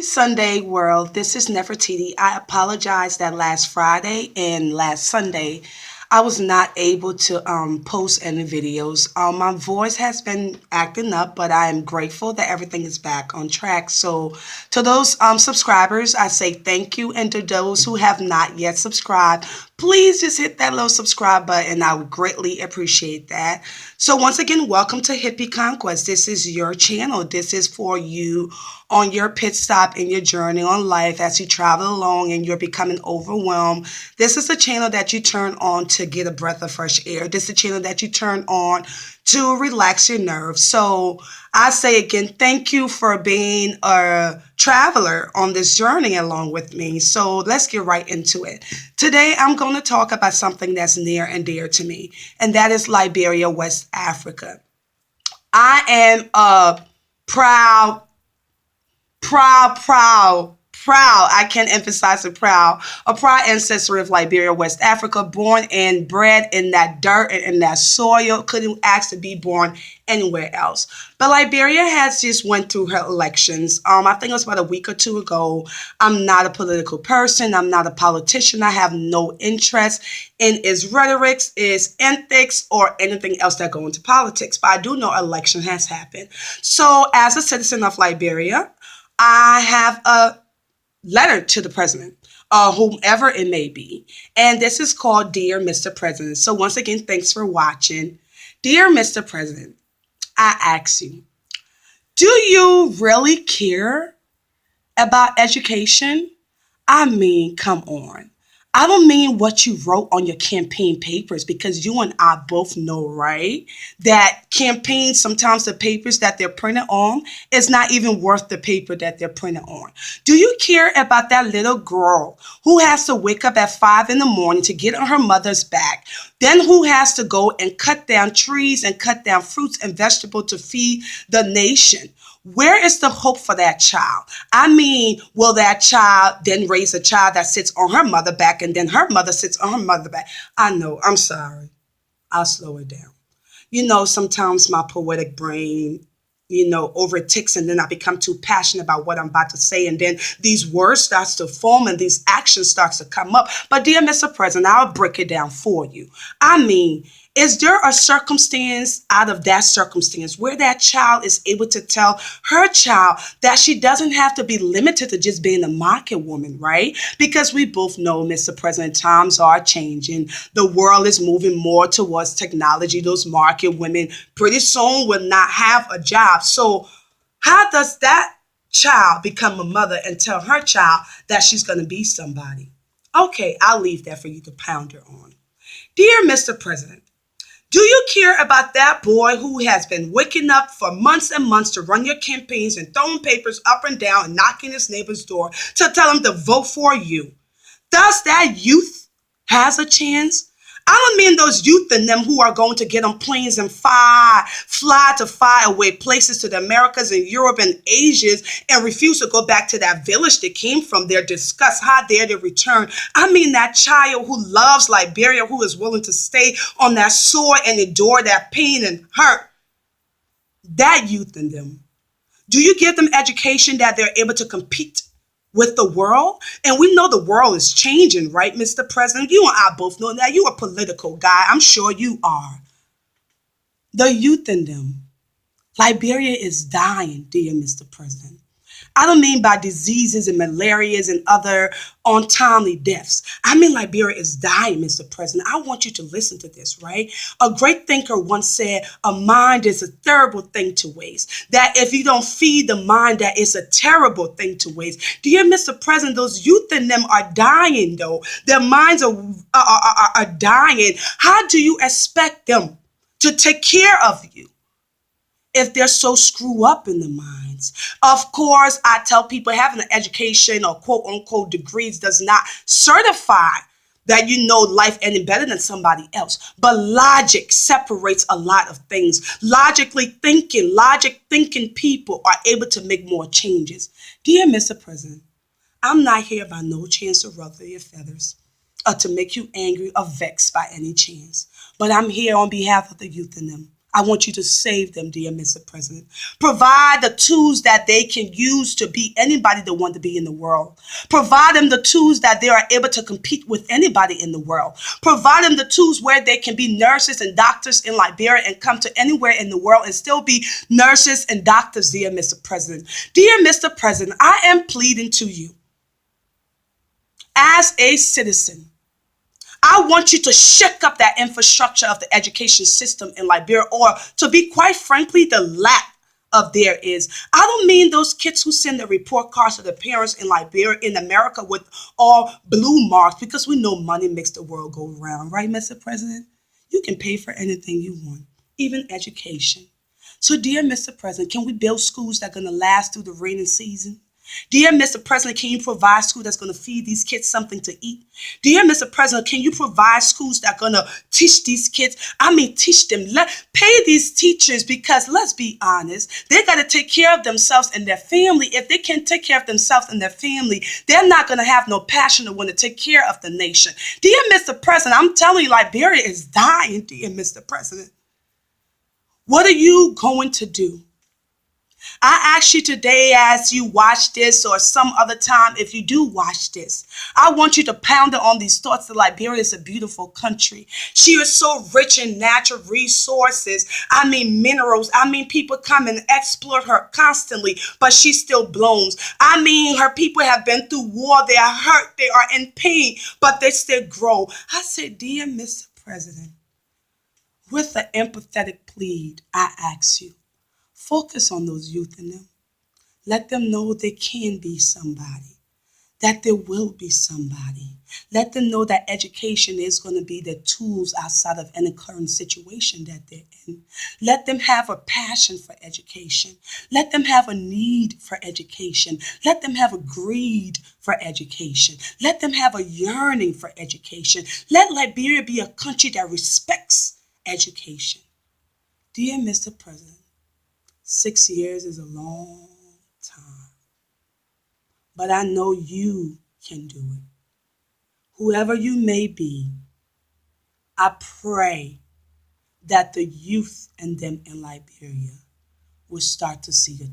Sunday world, this is Nefertiti. I apologize that last Friday and last Sunday I was not able to post any videos. My voice has been acting up, but I am grateful that everything is back on track. So, to those subscribers, I say thank you, and to those who have not yet subscribed, please just hit that little subscribe button. I would greatly appreciate that. So, once again, welcome to Hippie Conquest. This is your channel. This is for you on your pit stop in your journey on life as you travel along and you're becoming overwhelmed. This is a channel that you turn on to get a breath of fresh air. This is a channel that you turn on to relax your nerves. So I say again, thank you for being a traveler on this journey along with me. So let's get right into it. Today, I'm going to talk about something that's near and dear to me, and that is Liberia, West Africa. I am a proud proud. I can't emphasize the proud. A proud ancestor of Liberia, West Africa, born and bred in that dirt and in that soil. Couldn't ask to be born anywhere else. But Liberia has just went through her elections. I think it was about a week or two ago. I'm not a political person. I'm not a politician. I have no interest in its rhetorics, its ethics, or anything else that go into politics. But I do know election has happened. So as a citizen of Liberia, I have a letter to the president, whomever it may be. And this is called Dear Mr. President. So once again, thanks for watching. Dear Mr. President, I ask you, do you really care about education? I mean, come on. I don't mean what you wrote on your campaign papers, because you and I both know, right, that campaigns, sometimes the papers that they're printed on is not even worth the paper that they're printed on. Do you care about that little girl who has to wake up at 5 in the morning to get on her mother's back, then who has to go and cut down trees and cut down fruits and vegetables to feed the nation? Where is the hope for that child? I mean, will that child then raise a child that sits on her mother back and then her mother sits on her mother back? I know, I'm sorry. I'll slow it down. Sometimes my poetic brain, overtakes, and then I become too passionate about what I'm about to say. And then these words starts to form and these actions starts to come up. But dear Mr. President, I'll break it down for you. I mean, is there a circumstance out of that circumstance where that child is able to tell her child that she doesn't have to be limited to just being a market woman, right? Because we both know, Mr. President, times are changing. The world is moving more towards technology. Those market women pretty soon will not have a job. So how does that child become a mother and tell her child that she's going to be somebody? Okay, I'll leave that for you to ponder on. Dear Mr. President, do you care about that boy who has been waking up for months and months to run your campaigns and throwing papers up and down and knocking his neighbor's door to tell him to vote for you? Does that youth has a chance? I don't mean those youth in them who are going to get on planes and fly to far away places to the Americas and Europe and Asia and refuse to go back to that village they came from. They're disgust. How dare they return? I mean that child who loves Liberia, who is willing to stay on that soil and endure that pain and hurt. That youth in them. Do you give them education that they're able to compete with the world? And we know the world is changing, right, Mr. President? You and I both know that. You're a political guy. I'm sure you are. The youth in them. Liberia is dying, dear Mr. President. I don't mean by diseases and malarias and other untimely deaths. I mean Liberia is dying, Mr. President. I want you to listen to this, right? A great thinker once said, a mind is a terrible thing to waste. That if you don't feed the mind, that is a terrible thing to waste. Dear Mr. President, those youth in them are dying, though. Their minds are dying. How do you expect them to take care of you if they're so screwed up in the minds? Of course, I tell people having an education or quote unquote degrees does not certify that you know life any better than somebody else. But logic separates a lot of things. Logic thinking people are able to make more changes. Dear Mr. President, I'm not here by no chance to ruffle your feathers or to make you angry or vexed by any chance. But I'm here on behalf of the youth in them. I want you to save them, dear Mr. President. Provide the tools that they can use to be anybody they want to be in the world. Provide them the tools that they are able to compete with anybody in the world. Provide them the tools where they can be nurses and doctors in Liberia and come to anywhere in the world and still be nurses and doctors, dear Mr. President. Dear Mr. President, I am pleading to you as a citizen. I want you to shake up that infrastructure of the education system in Liberia, or to be quite frankly, the lack of there is. I don't mean those kids who send the report cards to their parents in Liberia, in America, with all blue marks, because we know money makes the world go round, right, Mr. President? You can pay for anything you want, even education. So, dear Mr. President, can we build schools that are going to last through the rainy season? Dear Mr. President, can you provide schools that's going to feed these kids something to eat? Dear Mr. President, can you provide schools that are going to teach these kids? Teach them. Pay these teachers, because let's be honest, they got to take care of themselves and their family. If they can't take care of themselves and their family, they're not going to have no passion to want to take care of the nation. Dear Mr. President, I'm telling you, Liberia is dying, dear Mr. President. What are you going to do? I ask you today, as you watch this or some other time, if you do watch this, I want you to ponder on these thoughts that Liberia is a beautiful country. She is so rich in natural resources. Minerals. People come and exploit her constantly, but she still blooms. Her people have been through war. They are hurt. They are in pain, but they still grow. I said, dear Mr. President, with an empathetic plead, I ask you, focus on those youth in them. Let them know they can be somebody, that there will be somebody. Let them know that education is going to be their tools outside of any current situation that they're in. Let them have a passion for education. Let them have a need for education. Let them have a greed for education. Let them have a yearning for education. Let Liberia be a country that respects education. Dear Mr. President, 6 years is a long time, but I know you can do it. Whoever you may be, I pray that the youth and them in Liberia will start to see a